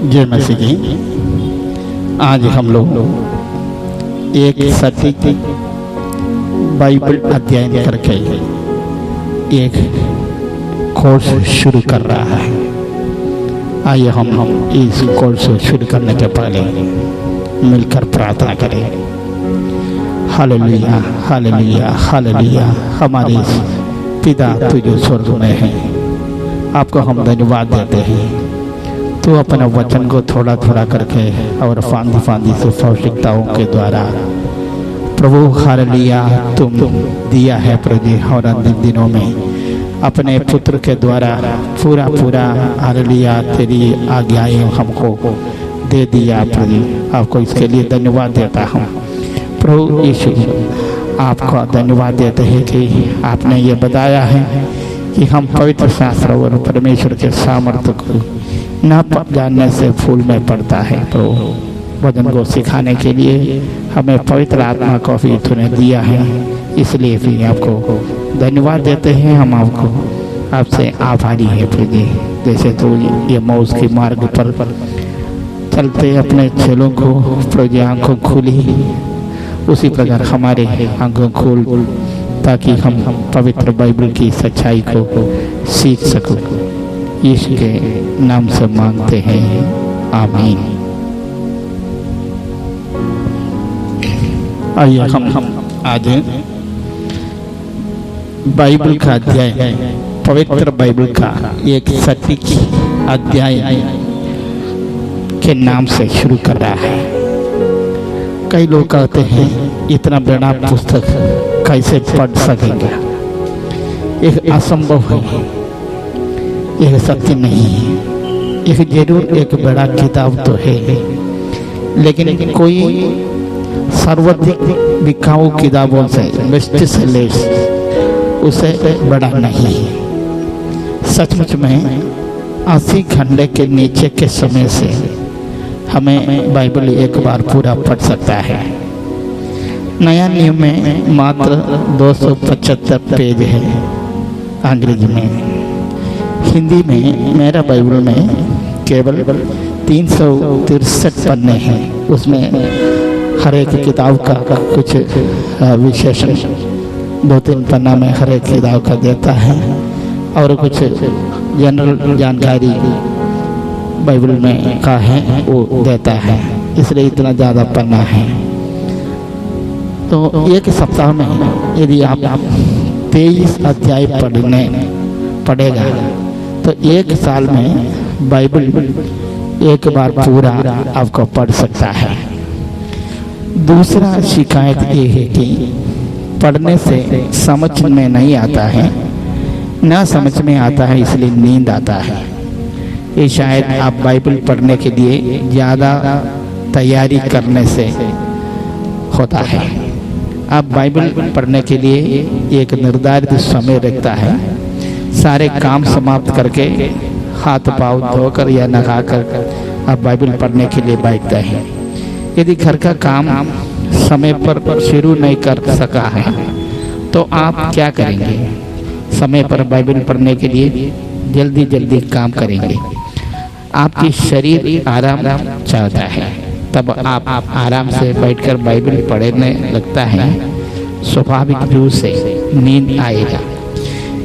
जय मसीह की। आज हम लोग एक सटीक बाइबल अध्ययन करके एक कोर्स शुरू कर रहा है। आइए हम इस कोर्स को शुरू करने के पहले मिलकर प्रार्थना करें। Hallelujah hallelujah hallelujah. हमारे पिता तू जो स्वर्ग में है, आपको हम धन्यवाद देते हैं। तो अपने वचन को थोड़ा थोड़ा करके और फांदी फांदी से पौष्टिकताओं के द्वारा प्रभु हालेलुया तुम दिया है प्रभु। और अंतिम दिनों में अपने पुत्र के द्वारा पूरा पूरा हालेलुया तेरी आज्ञाएं हमको दे दिया प्रभु। आपको इसके लिए धन्यवाद देता हूँ प्रभु यीशु। आपको धन्यवाद देते हैं कि आपने ये बताया है कि हम पवित्र शास्त्र और परमेश्वर के सामर्थ्य को न जानने से फूल में पड़ता है। प्रभु वचन को सिखाने के लिए हमें पवित्र आत्मा को भी तूने दिया है, इसलिए भी आपको धन्यवाद देते हैं। हम आपसे आभारी है प्रभु। जैसे तो ये मौज के मार्ग पर चलते अपने चेलों को प्रभु आंखों खुली, उसी प्रकार हमारे आंखों खोल ताकि हम पवित्र बाइबल की सच्चाई को सीख सको। यीशु के नाम से मांगते हैं, आमीन। आइए हम आज बाइबल का अध्याय, पवित्र बाइबल का एक सटीक अध्याय के नाम से शुरू कर रहा है। कई लोग कहते हैं इतना बड़ा पुस्तक कैसे पढ़ सकेंगे, यह असंभव है, यह सत्य नहीं है। यह जरूर एक बड़ा किताब तो है, लेकिन कोई सर्वाधिक बिकाऊ किताबों से बेस्ट सेलर्स उसे बड़ा नहीं है। सचमुच में 80 घंटे के नीचे के समय से हमें बाइबल एक बार पूरा पढ़ सकता है। नया नियम में मात्र 275 पेज है अंग्रेजी में। हिंदी में मेरा बाइबल में केवल 363 पन्ने हैं। उसमें हर एक किताब का कुछ विशेषण 2-3 पन्ना में हर एक किताब का देता है और कुछ जनरल जानकारी बाइबल में का है वो देता है, इसलिए इतना ज़्यादा पन्ना है। तो एक सप्ताह में यदि आप 23 अध्याय पढ़ेगा तो एक साल में बाइबल एक बार पूरा आपको पढ़ सकता है। दूसरा शिकायत ये है कि पढ़ने से समझ में नहीं आता है, ना समझ में आता है इसलिए नींद आता है। ये शायद आप बाइबल पढ़ने के लिए ज़्यादा तैयारी करने से होता है। आप बाइबल पढ़ने के लिए एक निर्धारित समय रखता है, सारे काम समाप्त करके हाथ पाँव धोकर या नहाकर आप बाइबल पढ़ने के लिए बैठते हैं। यदि घर का काम समय पर शुरू नहीं कर सका है तो आप क्या करेंगे? समय पर बाइबल पढ़ने के लिए जल्दी जल्दी काम करेंगे। आपकी शरीर आराम चाहता है, तब आप आराम से बैठकर बाइबल पढ़ने लगता है, स्वाभाविक रूप से नींद आएगा।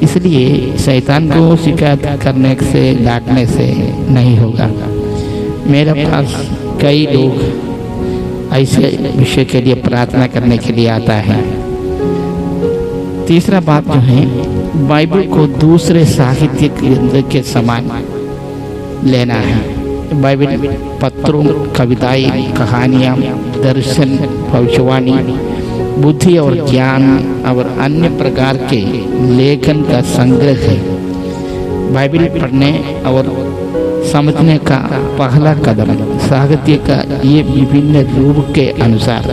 इसलिए शैतान को शिकायत करने से डांटने से नहीं होगा। मेरे पास कई लोग ऐसे विषय के लिए प्रार्थना करने के लिए आता है। तीसरा बात जो है, बाइबल को दूसरे साहित्य ग्रंथ के समान लेना है। बाइबल पत्रों, कविताएं, कहानियाँ, दर्शन, भविष्यवाणी, बुद्धि और ज्ञान और अन्य प्रकार के लेखन का संग्रह है। बाइबल पढ़ने और समझने का पहला कदम साहित्य का ये विभिन्न रूप के अनुसार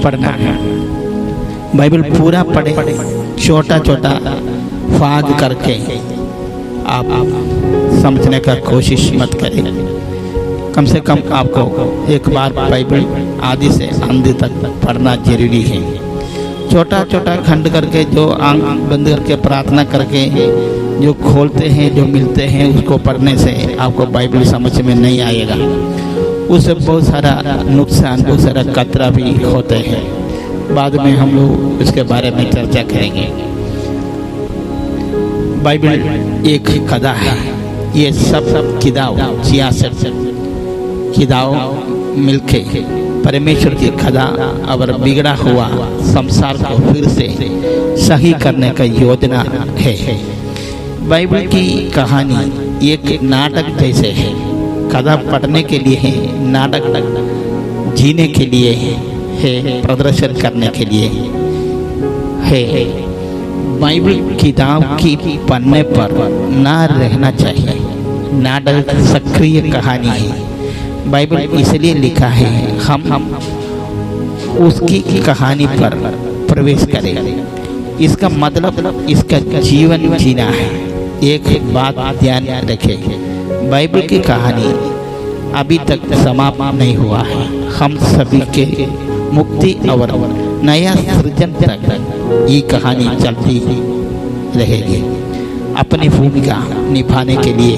पढ़ना है। बाइबल पूरा पढ़े, छोटा छोटा भाग करके आप समझने का कोशिश मत करें। कम से कम आपको एक बार बाइबल आदि से अंत तक पढ़ना जरूरी है। छोटा छोटा खंड करके जो आंख बंद करके प्रार्थना करके जो खोलते हैं, जो मिलते हैं, उसको पढ़ने से आपको बाइबल समझ में नहीं आएगा। उससे बहुत सारा नुकसान, बहुत सारा खतरा भी होते हैं। बाद में हम लोग इसके बारे में चर्चा करेंगे। बाइबल एक किताब है। ये सब किताब 66 किताब मिलके परमेश्वर की खदा और बिगड़ा हुआ संसार को फिर से सही करने का योजना है। बाइबल की कहानी एक नाटक जैसे है। कथा पढ़ने के लिए है, नाटक जीने के लिए है, प्रदर्शन करने के लिए है। बाइबल किताब की पन्ने पर ना रहना चाहिए। नाटक सक्रिय कहानी है। बाइबल इसलिए लिखा है हम उसकी कहानी पर प्रवेश करें। इसका मतलब इसका जीवन जीना है। एक बात ध्यान रखें, बाइबल की कहानी अभी तक समाप्त नहीं हुआ है। हम सभी के मुक्ति और नया सृजन तक ये कहानी चलती रहेगी। अपनी भूमिका निभाने के लिए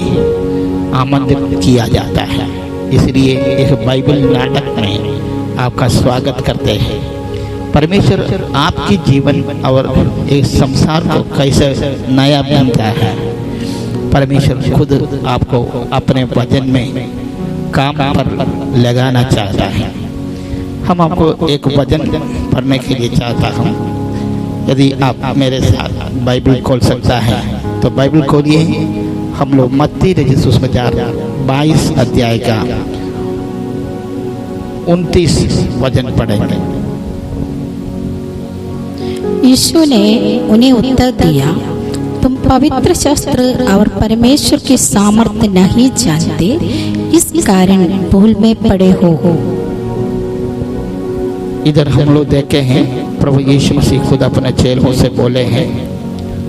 आमंत्रित किया जाता है। इसलिए इस बाइबल नाटक में आपका स्वागत करते हैं। परमेश्वर आपके जीवन और एक संसार को कैसे नया बनता है, परमेश्वर खुद आपको अपने वचन में काम पर लगाना चाहता है। हम आपको एक वचन पढ़ने के लिए चाहता हूँ। यदि आप मेरे साथ बाइबल खोल सकता है तो बाइबल खोलिए। हम लोग मत्ती रचित सुसमाचार 22 अध्याय का 29 वचन पढ़ेंगे। यीशु ने उन्हें उत्तर दिया, तुम पवित्र शास्त्र और परमेश्वर की सामर्थ्य नहीं जानते, इस कारण भूल में पड़े हो। इधर हम लोग देखे हैं प्रभु यीशु मसीह खुद अपने चेलों से बोले हैं,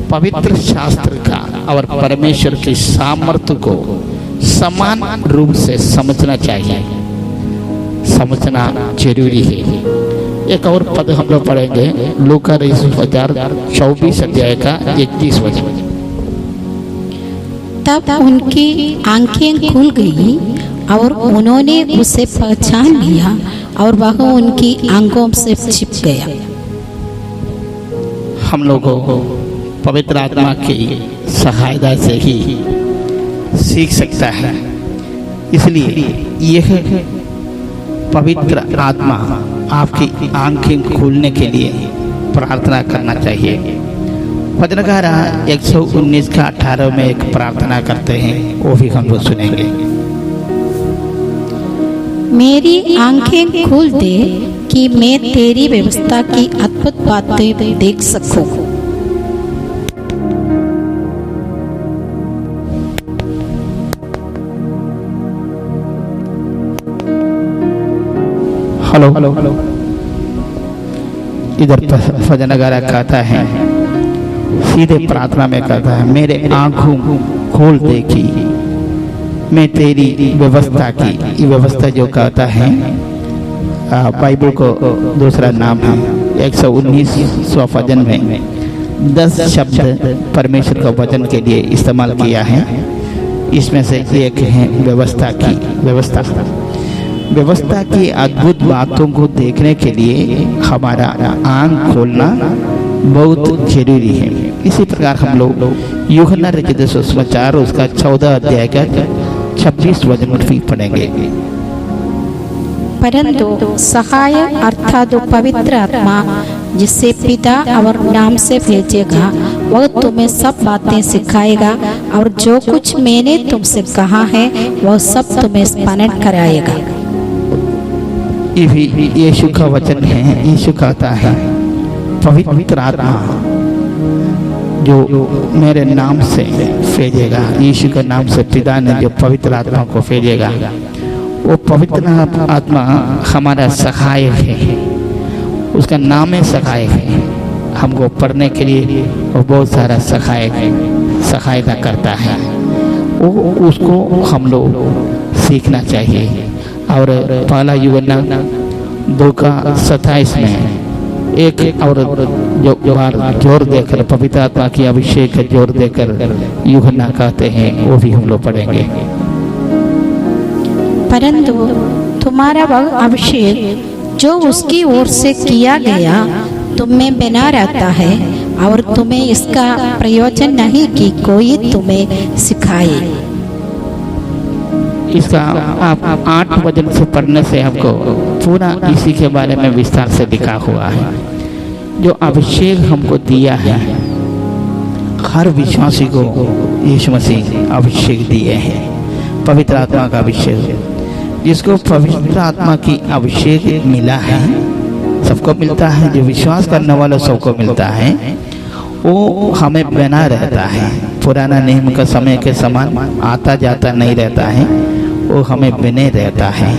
पवित्र शास्त्र का और परमेश्वर की सामर्थ्य को समान रूप से समझना चाहिए, समझना जरूरी है। एक और पद हम लोग पढ़ेंगे, लूका रचित 24 अध्याय का 31 वचन। तब उनकी आंखें खुल गई और उन्होंने उसे पहचान लिया और वह उनकी आंखों से छिप गया। हम लोगों को पवित्र आत्मा की सहायता से ही सीख सकता है। इसलिए यह पवित्र आत्मा आपकी आंखें खोलने के लिए प्रार्थना करना चाहिए। वचनकार 119 का 18 में एक प्रार्थना करते हैं, वो भी हम लोग सुनेंगे। मेरी आंखें खोल दे कि मैं तेरी व्यवस्था की अद्भुत बातें देख सकूं। हेलो इधर भजनगारा कहता है, सीधे प्रार्थना में कहता है, मेरे आंखों खोल दे कि मैं तेरी व्यवस्था की, ये व्यवस्था जो कहता है बाइबल को दूसरा नाम है 119 भजन में 10 शब्द परमेश्वर का वचन के लिए इस्तेमाल किया है। इसमें से एक है व्यवस्था की। व्यवस्था की अद्भुत बातों को देखने के लिए हमारा आंख खोलना बहुत जरूरी है। इसी प्रकार हम लोग यूहन्ना रचित सुसमाचार उसका 14 अध्याय का 26 वचन भी पढ़ेंगे। परंतु सहायक अर्थात पवित्र आत्मा जिसे पिता और नाम से भेजेगा, वह तुम्हें सब बातें सिखाएगा और जो कुछ मैंने तुमसे कहा है वह सब तुम्हें स्मरण कराएगा। ये भी यीशु का वचन है। यीशु कहता है, पवित्र आत्मा जो मेरे नाम से भेजेगा, यीशु के नाम से पिता ने जो पवित्र आत्मा को भेजेगा, वो पवित्र आत्मा हमारा सहायक है। उसका नाम है सहायक है। हमको पढ़ने के लिए वो बहुत सारा सहायता करता है। वो उसको हम लोग सीखना चाहिए। और पहला यूहन्ना 2 का 27 में एक और जो बार जोर देकर पवित्र आत्मा की अभिषेक का जोर देकर यूहन्ना कहते हैं, वो भी हम लोग पढ़ेंगे। परंतु तुम्हारा वह अभिषेक जो उसकी ओर से किया गया तुम में बना रहता है और तुम्हें इसका प्रयोजन नहीं कि कोई तुम्हें सिखाए। इसका आप 8 वचन से पढ़ने से हमको पूरा इसी के बारे में विस्तार से लिखा हुआ है। जो अभिषेक हमको दिया है, हर विश्वासी को यीशु मसीह अभिषेक दिए हैं, पवित्र आत्मा का अभिषेक। जिसको पवित्र आत्मा की अभिषेक मिला है, सबको मिलता है, जो विश्वास करने वालों सबको मिलता है, वो हमें बना रहता है। पुराना नियम का समय के समान आता जाता नहीं रहता है, वो हमें बने रहता है।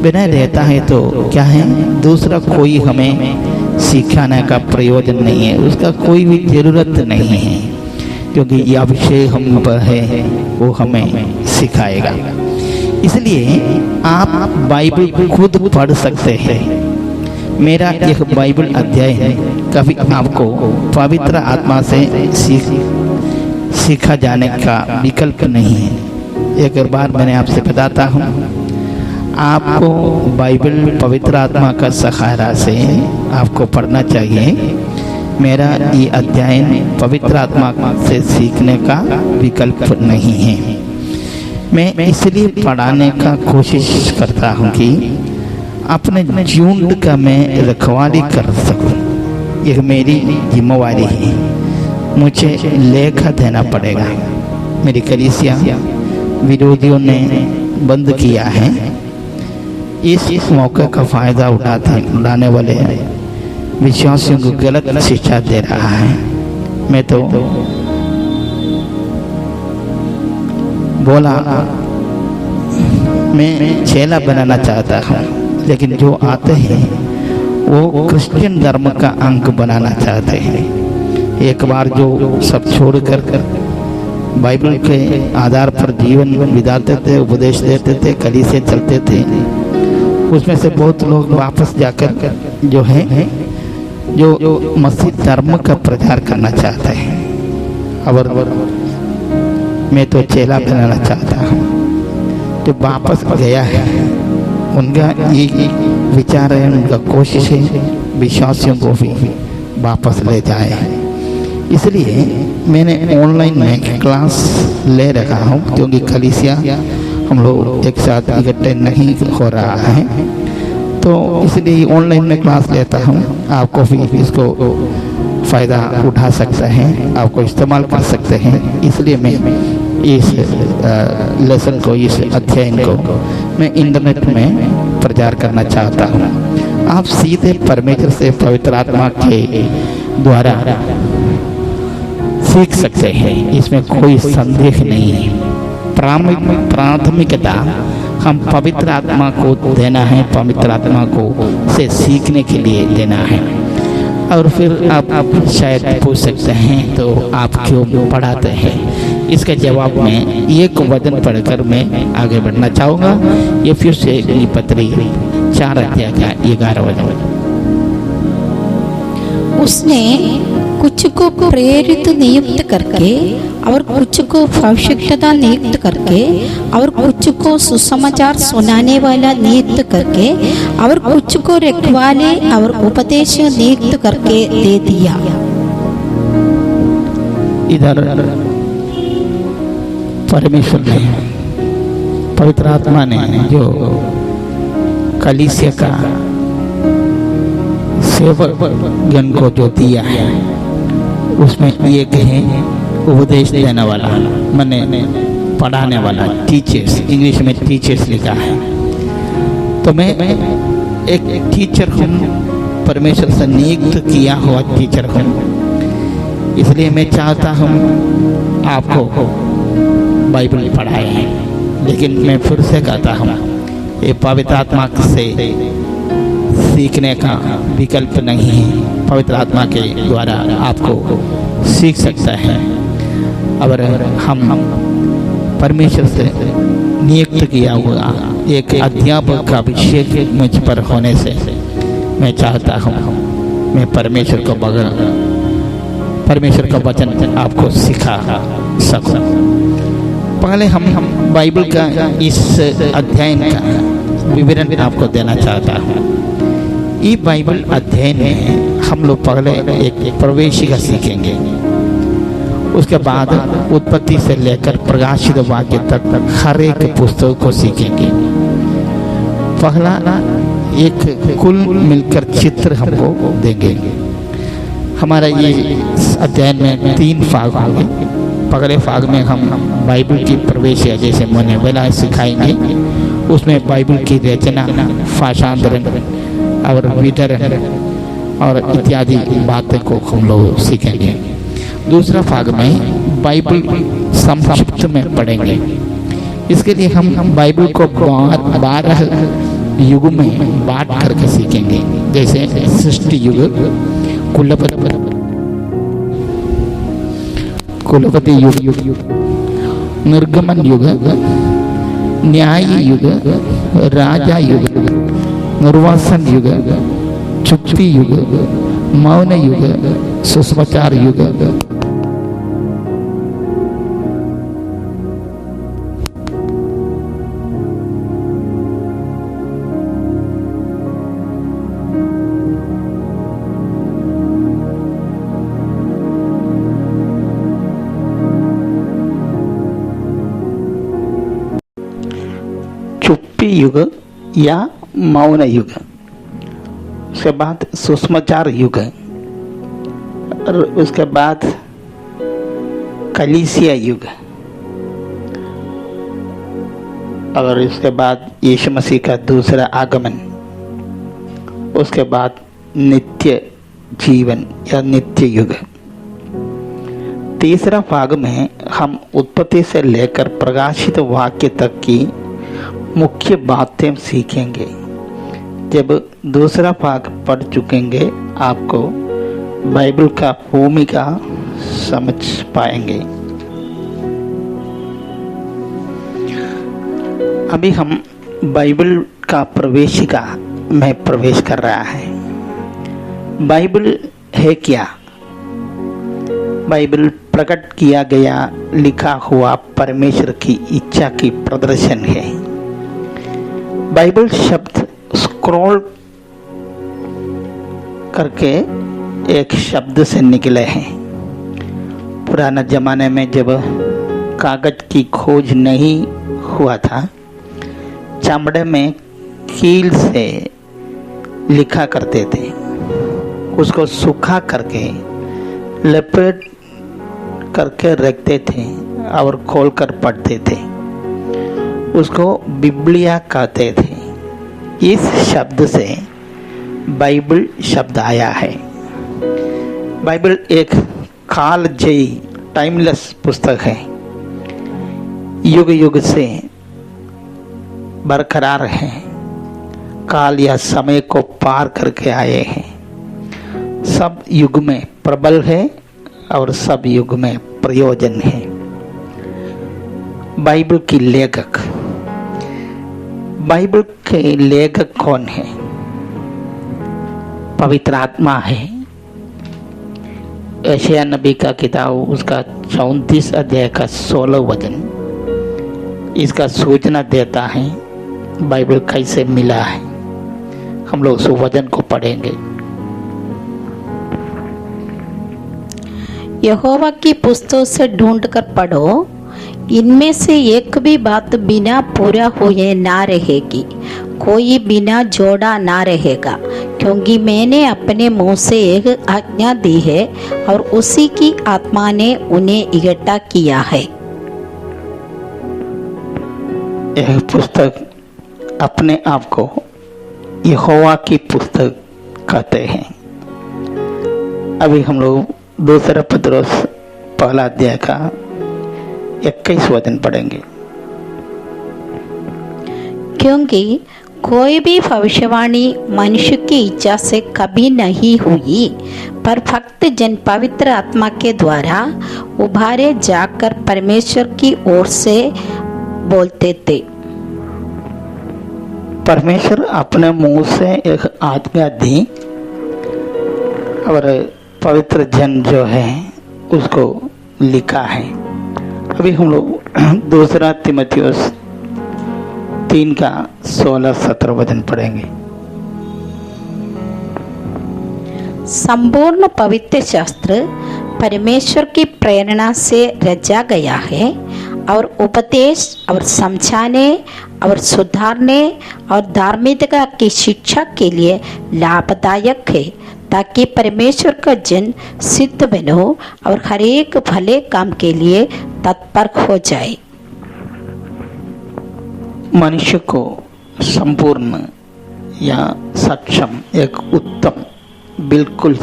बने रहता है तो क्या है, दूसरा कोई हमें सिखाने का प्रयोजन नहीं है, उसका कोई भी ज़रूरत नहीं है, क्योंकि ये अभिषेक हम पर है, वो हमें सिखाएगा। इसलिए आप बाइबल खुद पढ़ सकते हैं। मेरा एक बाइबल अध्याय है, कभी आपको पवित्र आत्मा से सीखा जाने का विकल्प नहीं है। एक बार मैंने आपसे बताता हूँ, आपको बाइबल पवित्र आत्मा का सहारा से आपको पढ़ना चाहिए। मेरा ये अध्याय पवित्र आत्मा से सीखने का विकल्प नहीं है। मैं इसलिए पढ़ाने का कोशिश करता हूँ कि अपने झुंड का मैं रखवाली कर सकूं। यह मेरी जिम्मेवारी है, मुझे लेखा देना पड़ेगा। मेरी कलीसिया विरोधियों ने बंद किया है, इस मौके का फायदा उठाने वाले विश्वासियों को गलत शिक्षा दे रहा है। मैं तो बोला मैं चेला बनाना चाहता हूँ, लेकिन जो आते हैं वो क्रिश्चियन धर्म का अंग बनाना चाहते हैं। एक बार जो सब छोड़कर बाइबल के आधार पर जीवन बिताते थे, उपदेश देते थे, कलीसिया चलते थे, उसमें से बहुत लोग वापस जाकर जो है जो मसीह धर्म का प्रचार करना चाहते हैं। और मैं तो चेला बनाना चाहता हूँ। जो वापस गया है, उनका ये विचार है, उनका कोशिश है विश्वासियों को भी वापस ले जाए। इसलिए मैंने ऑनलाइन में क्लास ले रखा हूँ, क्योंकि कलीसिया हम लोग एक साथ इकट्ठे नहीं हो रहा है, तो इसलिए ऑनलाइन में क्लास लेता हूँ। आपको भी इसको फ़ायदा उठा सकते हैं, आपको इस्तेमाल कर सकते हैं। इसलिए मैं इस लेसन को, इस अध्ययन को मैं इंटरनेट में प्रचार करना चाहता हूँ। आप सीधे परमेश्वर से पवित्र आत्मा के द्वारा सीख सकते हैं, इसमें कोई संदेह नहीं है। प्राथमिकता हम पवित्र आत्मा को देना है, पवित्र आत्मा को से सीखने के लिए देना है। और फिर आप शायद पूछ सकते हैं, तो आप क्यों पढ़ाते हैं? इसका जवाब में एक वचन पढ़कर मैं आगे बढ़ना चाहूँगा। ये फिर से पत्री 4 अध्याय का 11 वचन। उसने कुछ को प्रेरित नियुक्त करके और कुछ को भविष्यवक्ता नियुक्त करके और कुछ को सुसमाचार सुनाने वाला नियुक्त करके और कुछ को रखवाले और उपदेश नियुक्त करके दे दिया। इधर परमेश्वर ने, पवित्र आत्मा ने जो कलीसिया का सेवक गण को जो दिया है, उसमें एक है उपदेश देने वाला, माने पढ़ाने वाला, टीचर्स। इंग्लिश में टीचर्स लिखा है। तो मैं एक टीचर हूँ, परमेश्वर से नियुक्त किया हुआ टीचर हूँ। इसलिए मैं चाहता हूँ आपको बाइबल पढ़ाए, लेकिन मैं फिर से कहता हूँ ये पवित्र आत्मा से सीखने का विकल्प नहीं है। पवित्र आत्मा के द्वारा आपको सीख सकता है। अगर हम परमेश्वर से नियुक्त किया हुआ एक अध्यापक का अभिषेक मुझ पर होने से मैं चाहता हूँ मैं परमेश्वर का वचन आपको सिखा सकूं। पहले हम बाइबल का इस अध्ययन का विवरण आपको देना चाहता हूँ। ये बाइबल अध्ययन में हम लोग पहले एक प्रवेशिका सीखेंगे, उसके बाद उत्पत्ति से लेकर प्रकाशित वाक्य तक हर एक पुस्तक को सीखेंगे। पहला एक कुल मिलकर चित्र हमको देंगे। हमारा ये अध्ययन में 3 भाग होंगे। पहले भाग में हम बाइबल की प्रवेशिका जैसे मोनेवेला सिखाएंगे, उसमें बाइबल की रचना, भाषांतरण और वितरण और इत्यादि बातें को हम लोग सीखेंगे। दूसरा भाग में बाइबल संक्षिप्त में पढ़ेंगे। इसके लिए हम बाइबल को 12 युग में बांट करके सीखेंगे, जैसे सृष्टि युग, कुलपति युग, निर्गमन युग, न्याय युग, राजा युग, निर्वासन युग, चुप्पी युग, मौन युग, सुसमाचार युग, चुप्पी युग या मौन युग, उसके बाद सुसमाचार युग, और उसके बाद कलीसिया युग, और उसके बाद यीशु मसीह का दूसरा आगमन, उसके बाद नित्य जीवन या नित्य युग। तीसरा भाग में हम उत्पत्ति से लेकर प्रकाशित वाक्य तक की मुख्य बातें सीखेंगे। जब दूसरा भाग पढ़ चुकेंगे, आपको बाइबल का भूमिका समझ पाएंगे। अभी हम बाइबल का प्रवेशिका में प्रवेश कर रहा है। बाइबल है क्या? बाइबल प्रकट किया गया लिखा हुआ परमेश्वर की इच्छा की प्रदर्शन है। बाइबल शब्द स्क्रॉल करके एक शब्द से निकले हैं। पुराने जमाने में जब कागज की खोज नहीं हुआ था, चमड़े में कील से लिखा करते थे, उसको सूखा करके लपेट करके रखते थे और खोलकर पढ़ते थे। उसको बिब्लिया कहते थे। इस शब्द से बाइबल शब्द आया है। बाइबल एक कालजयी टाइमलेस पुस्तक है, युग युग से बरकरार है, काल या समय को पार करके आए हैं, सब युग में प्रबल है और सब युग में प्रयोजन है। बाइबल की लेखक, बाइबल के लेखक कौन है? पवित्र आत्मा है। यशायाह नबी का किताब उसका 34 अध्याय का 16 वचन इसका सूचना देता है बाइबल कैसे मिला है। हम लोग उस वचन को पढ़ेंगे। यहोवा की पुस्तक से ढूंढकर पढ़ो, इनमें से एक भी बात बिना पूरा हुए ना रहेगी, कोई बिना जोड़ा ना रहेगा, क्योंकि मैंने अपने मुंह से एक आज्ञा दी है और उसी की आत्मा ने उन्हें इकट्ठा किया है। यह पुस्तक अपने आप को यहोवा की पुस्तक कहते हैं। अभी हम लोग दूसरा पत्रोस पहला अध्याय का 21 वचन पढ़ेंगे। क्योंकि कोई भी भविष्यवाणी मनुष्य की इच्छा से कभी नहीं हुई, पर भक्त जन पवित्र आत्मा के द्वारा उभारे जाकर परमेश्वर की ओर से बोलते थे। परमेश्वर अपने मुंह से एक आज्ञा दी और पवित्र जन जो है उसको लिखा है। अभी हम लोग दूसरा तीमुथियुस 3 का 16-17 वचन पढ़ेंगे। संपूर्ण पवित्र शास्त्र परमेश्वर की प्रेरणा से रचा गया है और उपदेश और समझाने और सुधारने और धार्मिकता की शिक्षा के लिए लाभदायक है, ताकि परमेश्वर का जन सिद्ध बनो और हर एक भले काम के लिए तत्पर हो जाए। मनुष्य को संपूर्ण या सक्षम, एक उत्तम, बिल्कुल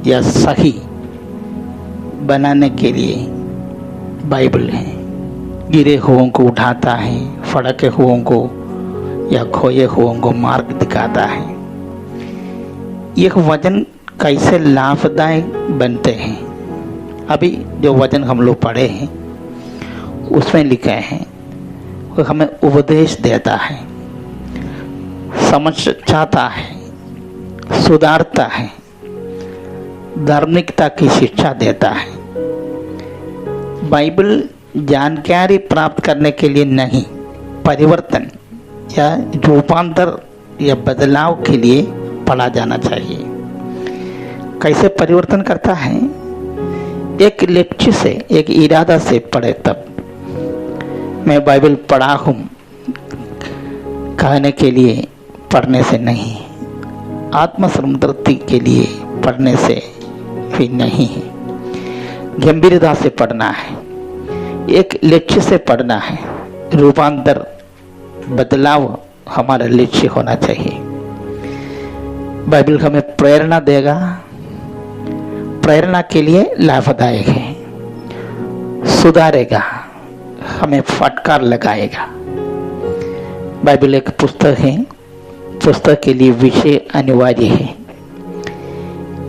या सही बनाने के लिए बाइबल है। गिरे हुओं को उठाता है, फड़के हुओं को या खोए हुओं को मार्ग दिखाता है। यह वचन कैसे लाभदायक बनते हैं, अभी जो वचन हम लोग पढ़े हैं उसमें लिखा है, वो हमें उपदेश देता है, समझाता है, सुधारता है, धार्मिकता की शिक्षा देता है। बाइबल जानकारी प्राप्त करने के लिए नहीं, परिवर्तन या रूपांतर या बदलाव के लिए पढ़ा जाना चाहिए। कैसे परिवर्तन करता है? एक लक्ष्य से, एक इरादा से पढ़े तब। मैं बाइबल पढ़ा हूँ कहने के लिए पढ़ने से नहीं, आत्म संतृप्ति के लिए पढ़ने से भी नहीं है। गंभीरता से पढ़ना है, एक लक्ष्य से पढ़ना है। रूपांतर, बदलाव हमारा लक्ष्य होना चाहिए। बाइबल हमें प्रेरणा देगा, प्रेरणा के लिए लाभदायक है, सुधारेगा, हमें फटकार लगाएगा। बाइबल एक पुस्तक है, पुस्तक के लिए विषय अनिवार्य है।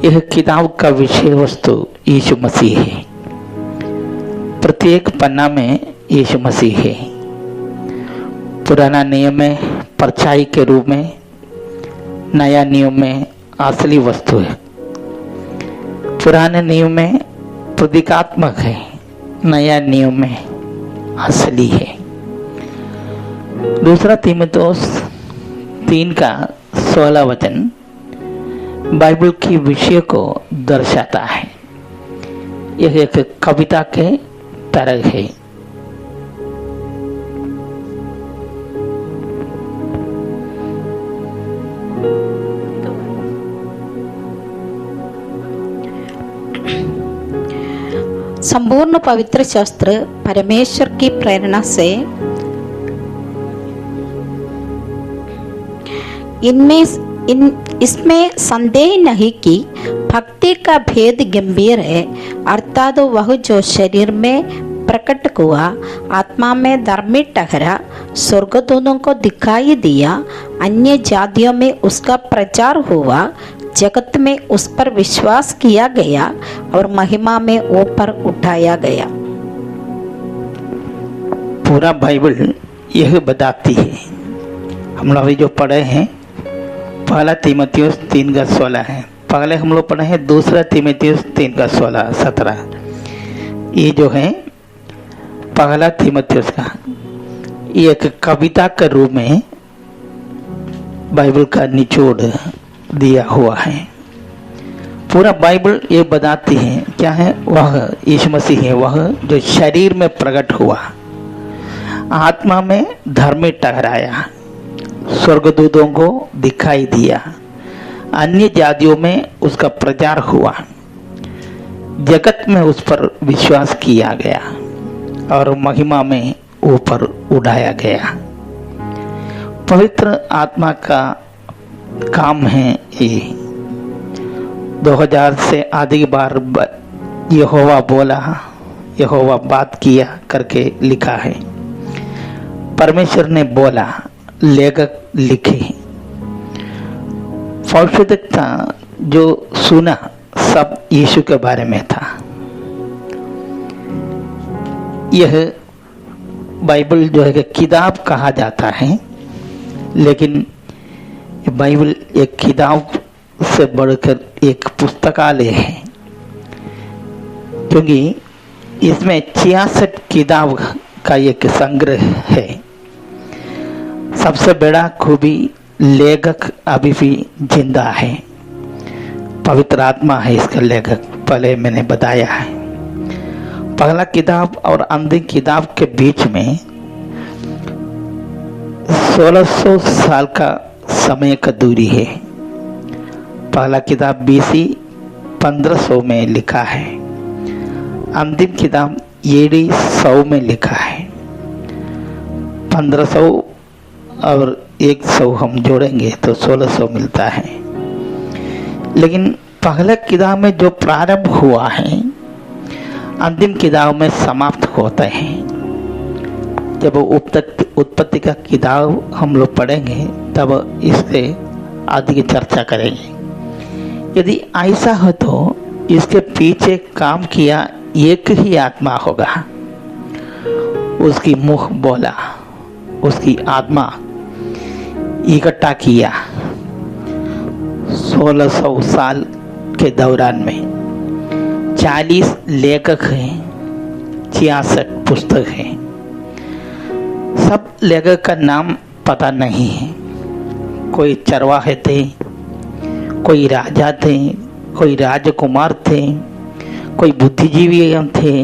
यह किताब का विषय वस्तु यीशु मसीह है। प्रत्येक पन्ना में यीशु मसीह है। पुराना नियम में परछाई के रूप में, नया नियम में असली वस्तु है। पुराने नियम में प्रतीकात्मक है, नया नियम में असली है। दूसरा तीमुथियुस 3 का 16 वचन बाइबल की विषय को दर्शाता है। यह एक कविता के तरह है। संपूर्ण पवित्र शास्त्र परमेश्वर की प्रेरणा से इसमें संदेह नहीं कि भक्ति का भेद गंभीर है, अर्थात वह जो शरीर में प्रकट हुआ, आत्मा में धर्मी ठहरा, स्वर्गदूतों को दिखाई दिया, अन्य जातियों में उसका प्रचार हुआ, जगत में उस पर विश्वास किया गया और महिमा में ऊपर उठाया गया। पूरा बाइबल यह बताती है। हम लोग अभी जो पढ़े हैं पहला तीमुथियुस 3 का 16 है। पहले हम लोग पढ़े हैं दूसरा तीमुथियुस 3 का 16-17। ये जो है पहला तीमुथियुस का, ये एक कविता के रूप में बाइबल का निचोड़ दिया हुआ है। पूरा बाइबल ये बताती है क्या है, वह यीशु मसीह है, वह जो शरीर में प्रकट हुआ, आत्मा में धर्मी ठहराया, स्वर्गदूतों को दिखाई दिया, अन्य जातियों में उसका प्रचार हुआ, जगत में उस पर विश्वास किया गया और महिमा में ऊपर उठाया गया। पवित्र आत्मा का काम है ये। 2000 से अधिक बार यहोवा बोला, यहोवा बात किया करके लिखा है। परमेश्वर ने बोला, लेखक लिखे। भविष्यवक्ता जो सुना सब यीशु के बारे में था। यह बाइबल जो है कि किताब कहा जाता है, लेकिन बाइबल एक किताब से बढ़कर एक पुस्तकालय है, क्योंकि इसमें 66 किताब का एक संग्रह है। सबसे बड़ा खूबी लेखक अभी भी जिंदा है, पवित्र आत्मा है इसका लेखक, पहले मैंने बताया है। पहला किताब और अंतिम किताब के बीच में 1600 साल का समय का दूरी है। पहला किताब BC 1500 में लिखा है, अंतिम किताब AD 100 में लिखा है। 1500 और 100 हम जोड़ेंगे तो 1600 मिलता है। लेकिन पहले किताब में जो प्रारंभ हुआ है, अंतिम किताब में समाप्त होता है। जब उत्पत्ति का किताब हम लोग पढ़ेंगे तब इससे आदि की चर्चा करेंगे। यदि ऐसा हो तो इसके पीछे काम किया एक ही आत्मा होगा, उसकी मुख बोला, उसकी आत्मा इकट्ठा किया। 1600 साल के दौरान में 40 लेखक हैं, 66 पुस्तक हैं। सब लेखक का नाम पता नहीं है। कोई चरवाहे थे, कोई राजा थे, कोई राजकुमार थे, कोई बुद्धिजीवी थे,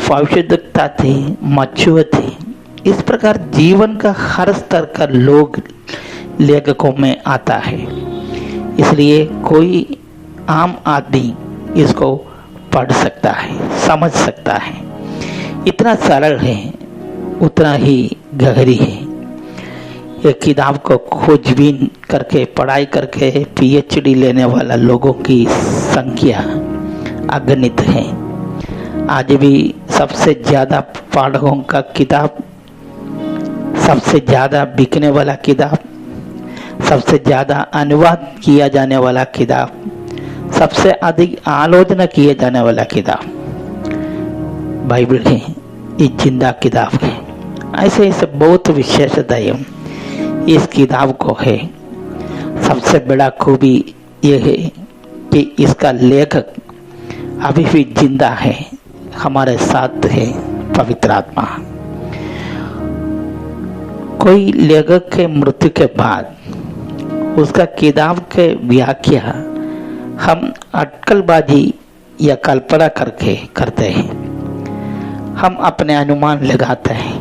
भविष्यवक्ता थे, मछुए थे। इस प्रकार जीवन का हर स्तर का लोग लेखकों में आता है। इसलिए कोई आम आदमी इसको पढ़ सकता है, समझ सकता है। इतना सरल है, उतना ही गहरी है। एक किताब को खोजबीन करके, पढ़ाई करके PhD लेने वाला लोगों की संख्या अगणित है। आज भी सबसे ज़्यादा पाठकों का किताब, सबसे ज़्यादा बिकने वाला किताब, सबसे ज़्यादा अनुवाद किया जाने वाला किताब, सबसे अधिक आलोचना किए जाने वाला किताब बाइबल है। ये जिंदा किताब है। ऐसे ऐसे बहुत विशेषताएं इस किताब को है। सबसे बड़ा खूबी यह है कि इसका लेखक अभी भी जिंदा है, हमारे साथ है, पवित्र आत्मा। कोई लेखक के मृत्यु के बाद उसका किताब के व्याख्या हम अटकलबाजी या कल्पना करके करते हैं, हम अपने अनुमान लगाते हैं।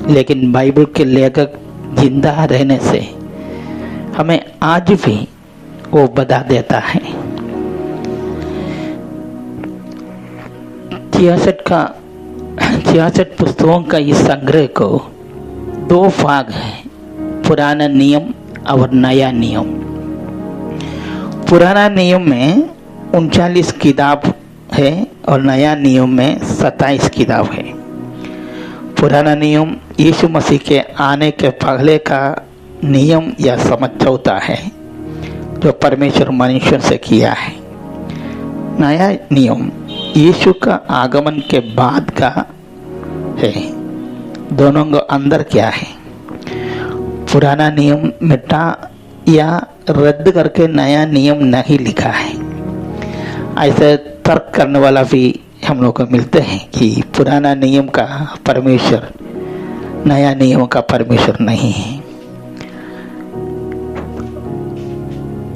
लेकिन बाइबल के लेखक जिंदा रहने से हमें आज भी वो बता देता है। 66 पुस्तकों का इस संग्रह को 2 भाग है, पुराना नियम और नया नियम। पुराना नियम में 39 किताब है और नया नियम में 27 किताब है। पुराना नियम यीशु मसीह के आने के पहले का नियम या समझौता है जो परमेश्वर मनुष्य से किया है। नया नियम यीशु का आगमन के बाद का है। दोनों के अंदर क्या है? पुराना नियम मिटा या रद्द करके नया नियम नहीं लिखा है। ऐसे तर्क करने वाला भी हम लोग को मिलते हैं कि पुराना नियम का परमेश्वर नया नियम का परमेश्वर नहीं है।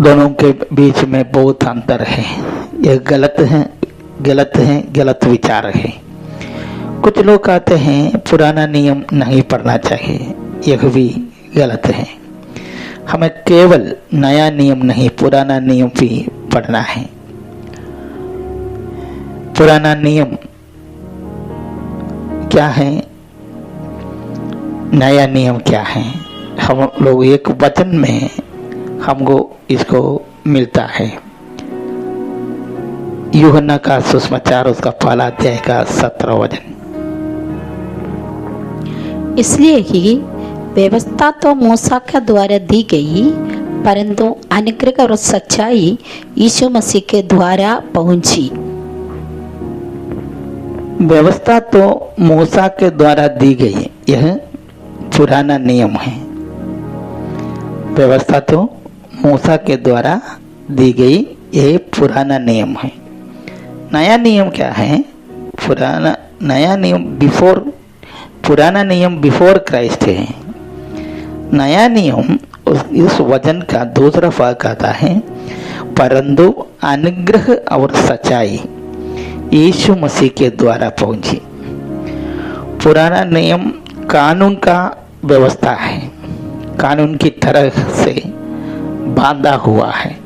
दोनों के बीच में बहुत अंतर है। यह गलत विचार है। कुछ लोग कहते हैं पुराना नियम नहीं पढ़ना चाहिए, यह भी गलत है। हमें केवल नया नियम नहीं, पुराना नियम भी पढ़ना है। पुराना नियम क्या है, नया नियम क्या है? हम लोग एक वचन में हमको इसको मिलता है। यूहन्ना का सुसमाचार उसका पहला अध्याय का 17 वचन। इसलिए ही व्यवस्था तो मूसा के द्वारा दी गई, परंतु अनुग्रह और सच्चाई यीशु मसीह के द्वारा पहुंची। व्यवस्था तो मूसा के द्वारा दी गई, यह पुराना नियम है। व्यवस्था तो मूसा के द्वारा दी गई, ये पुराना नियम है। नया नियम क्या है? नया नियम पुराना नियम बिफोर क्राइस्ट है। नया नियम इस वचन का दूसरा भाग कहता है, परंतु अनुग्रह और सच्चाई यीशु मसीह के द्वारा पहुंची। पुराना नियम कानून का व्यवस्था है, कानून की तरह से बांधा हुआ है।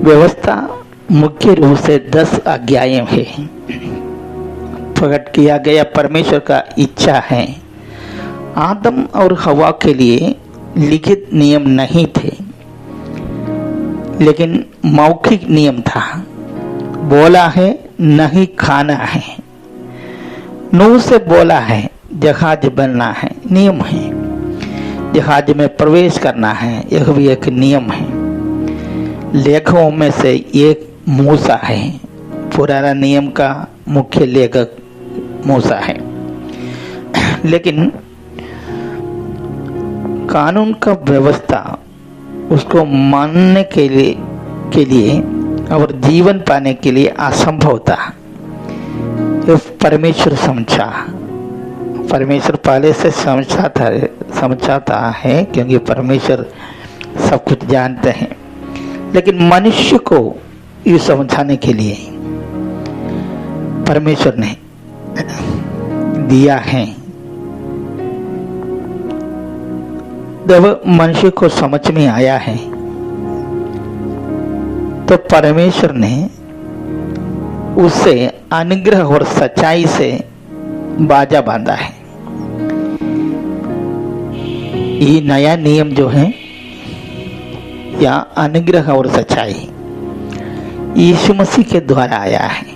व्यवस्था मुख्य रूप से 10 आज्ञाएं है। प्रकट किया गया परमेश्वर का इच्छा है। आदम और हवा के लिए लिखित नियम नहीं थे, लेकिन मौखिक नियम था। बोला है नहीं खाना है। नूह से बोला है जहाज बनना है, नियम है। जहाज में प्रवेश करना है, यह भी एक नियम है। लेखकों में से एक मूसा है। पुराना नियम का मुख्य लेखक मूसा है। लेकिन कानून का व्यवस्था उसको मानने के लिए और जीवन पाने के लिए असंभव था। परमेश्वर समझा, परमेश्वर पहले से समझाता है, क्योंकि परमेश्वर सब कुछ जानते हैं। लेकिन मनुष्य को ये समझाने के लिए परमेश्वर ने दिया है। जब मनुष्य को समझ में आया है तो परमेश्वर ने उससे अनुग्रह और सच्चाई से बाजा बांधा है। ये नया नियम जो है या अनुग्रह और सच्चाई यीशु मसीह के द्वारा आया है।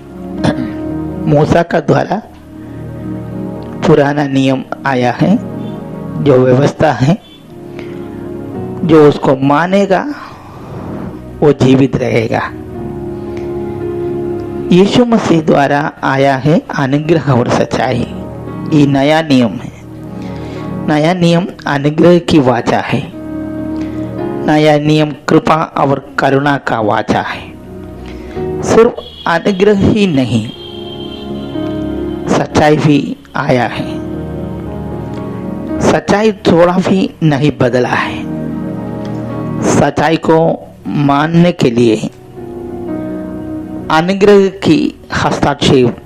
मूसा का द्वारा पुराना नियम आया है, जो व्यवस्था है। जो उसको मानेगा वो जीवित रहेगा। यीशु मसीह द्वारा आया है अनुग्रह और सच्चाई। ये नया नियम है। नया नियम अनुग्रह की वाचा है। नया नियम कृपा और करुणा का वाचा है। सिर्फ अनुग्रह ही नहीं, सच्चाई भी आया है। सच्चाई थोड़ा भी नहीं बदला है। सच्चाई को मानने के लिए अनुग्रह की हस्तक्षेप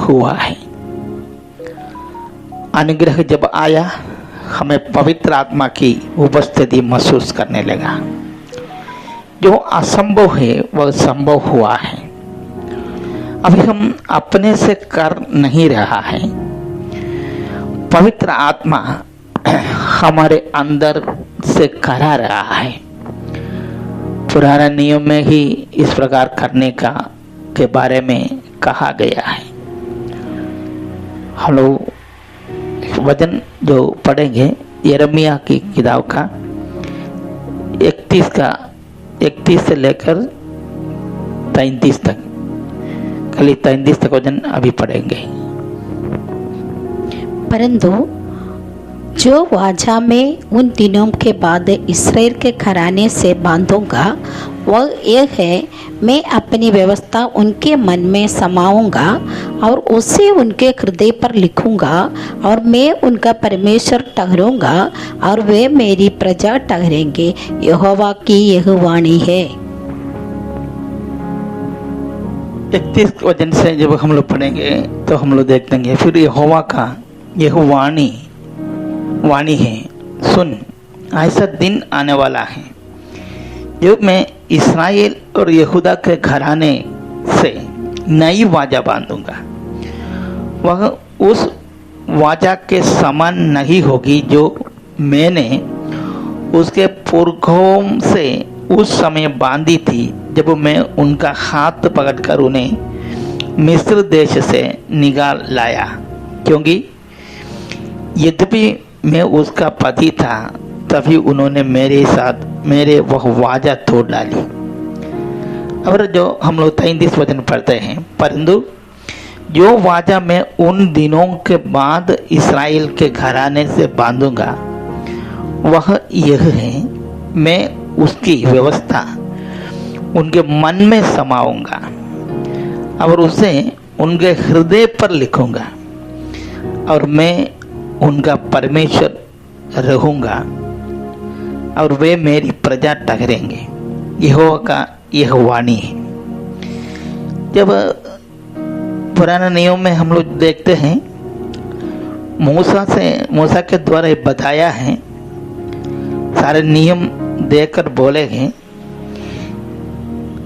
हुआ है। अनुग्रह जब आया, हमें पवित्र आत्मा की उपस्थिति महसूस करने लगा। जो असंभव है वह संभव हुआ है। अभी हम अपने से कर नहीं रहा है। पवित्र आत्मा हमारे अंदर से करा रहा है। पुराना नियम में ही इस प्रकार करने के बारे में कहा गया है। हम लोग वचन जो पढ़ेंगे यिर्मयाह की किताब का 31 से लेकर 33 तक, खाली 33 तक वचन अभी पढ़ेंगे। परंतु जो वाचा में उन दिनों के बाद इस्राएल के घराने से बांधूंगा वह यह है, मैं अपनी व्यवस्था उनके मन में समाऊंगा और उसे उनके हृदय पर लिखूंगा, और मैं उनका परमेश्वर ठहरूंगा और वे मेरी प्रजा ठहरेंगे। यहोवा की यह वाणी है। 31 वचन से जब हम लोग पढ़ेंगे तो हम लोग देख लेंगे, फिर यहोवा का यह वाणी है, सुन, ऐसा दिन आने वाला है जब मैं इस्राएल और यहूदा के घराने से नई वाचा बांधूंगा। वह उस वाचा के समान नहीं होगी जो मैंने उसके पुरखों से उस समय बांधी थी, जब मैं उनका हाथ पकड़कर उन्हें मिस्र देश से निकाल लाया। क्योंकि यद्यपि मैं उसका पति था, तभी उन्होंने मेरे साथ वह वाचा तोड़ डाली। और जो हम लोग 33 वचन पढ़ते हैं, परंतु जो वाचा मैं उन दिनों के बाद इस्राएल के घराने से बांधूंगा वह यह है, मैं उसकी व्यवस्था उनके मन में समाऊंगा और उसे उनके हृदय पर लिखूंगा और मैं उनका परमेश्वर रहूंगा और वे मेरी प्रजा ठहरेंगे। यहोवा का यह वाणी है। जब पुराने नियम में हम लोग देखते हैं, मूसा के द्वारा बताया है, सारे नियम देकर बोले हैं,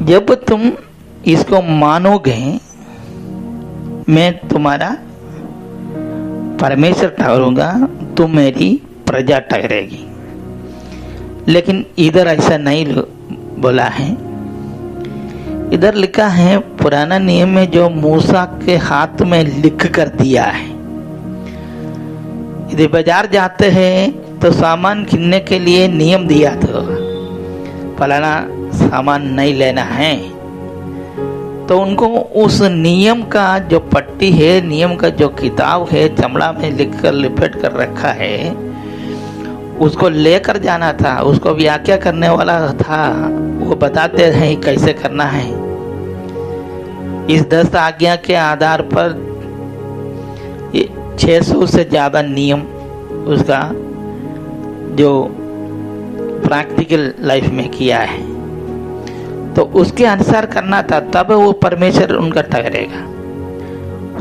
जब तुम इसको मानोगे मैं तुम्हारा परमेश्वर ठहरूंगा, तुम मेरी प्रजा ठहरेगी। लेकिन इधर ऐसा नहीं बोला है। इधर लिखा है पुराना नियम में जो मूसा के हाथ में लिख कर दिया है। यदि बाजार जाते हैं तो सामान किनने के लिए नियम दिया था, फलाना सामान नहीं लेना है, तो उनको उस नियम का जो पट्टी है, नियम का जो किताब है, चमड़ा में लिख कर लिपेट कर रखा है, उसको लेकर जाना था। उसको व्याख्या करने वाला था, वो बताते हैं कैसे करना है। इस 10 आज्ञा के आधार पर 600 से ज़्यादा नियम उसका जो प्रैक्टिकल लाइफ में किया है, तो उसके अनुसार करना था, तब वो परमेश्वर उनका ठहरेगा,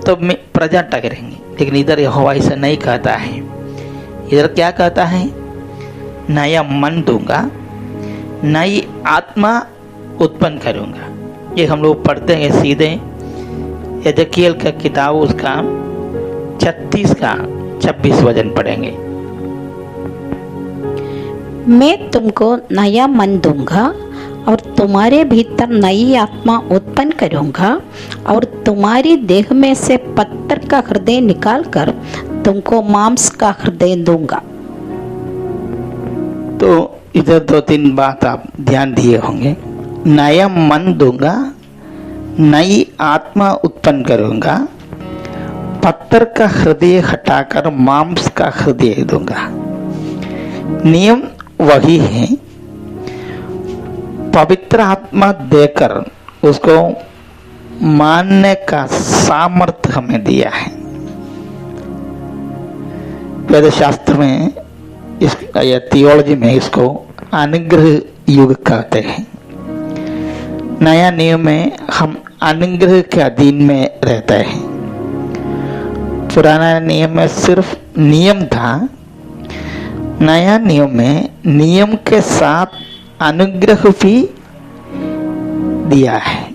तो प्रजा ठहरेंगे। लेकिन इधर यहोवा ऐसा नहीं कहता है। इधर क्या कहता है? नया मन दूंगा, नई आत्मा उत्पन्न करूंगा। ये हम लोग पढ़ते हैं सीधे यजकियल का किताब, उसका 36 का 26 वचन पढ़ेंगे। मैं तुमको नया मन दूंगा और तुम्हारे भीतर नई आत्मा उत्पन्न करूंगा और तुम्हारी देह में से पत्थर का हृदय निकालकर तुमको मांस का हृदय दूंगा। तो इधर 2-3 बात आप ध्यान दिए होंगे। नया मन दूंगा, नई आत्मा उत्पन्न करूंगा, पत्थर का हृदय हटाकर मांस का हृदय दूंगा। नियम वही है, पवित्र आत्मा देकर उसको मानने का सामर्थ्य हमें दिया है। वेद शास्त्र में या थियोलॉजी में इसको अनुग्रह युग कहते हैं। नया नियम में हम अनुग्रह के अधीन में रहते हैं। पुराना नियम में सिर्फ नियम था, नया नियम में नियम के साथ अनुग्रह भी दिया है,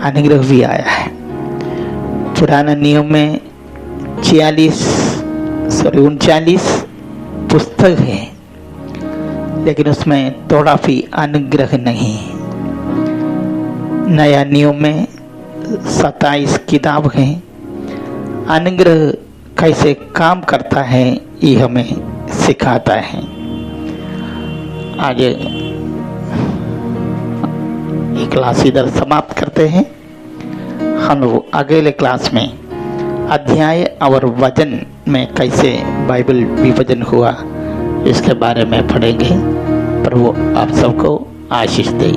अनुग्रह भी आया है। पुराना नियम में 39 पुस्तक है, लेकिन उसमें थोड़ा भी अनुग्रह नहीं। नया नियम में 27 किताब है। अनुग्रह कैसे काम करता है ये हमें सिखाता है। आगे ये क्लास इधर समाप्त करते हैं। हम लोग अगले क्लास में अध्याय और वचन में कैसे बाइबल विभाजन हुआ इसके बारे में पढ़ेंगे। प्रभु आप सबको आशीष दे।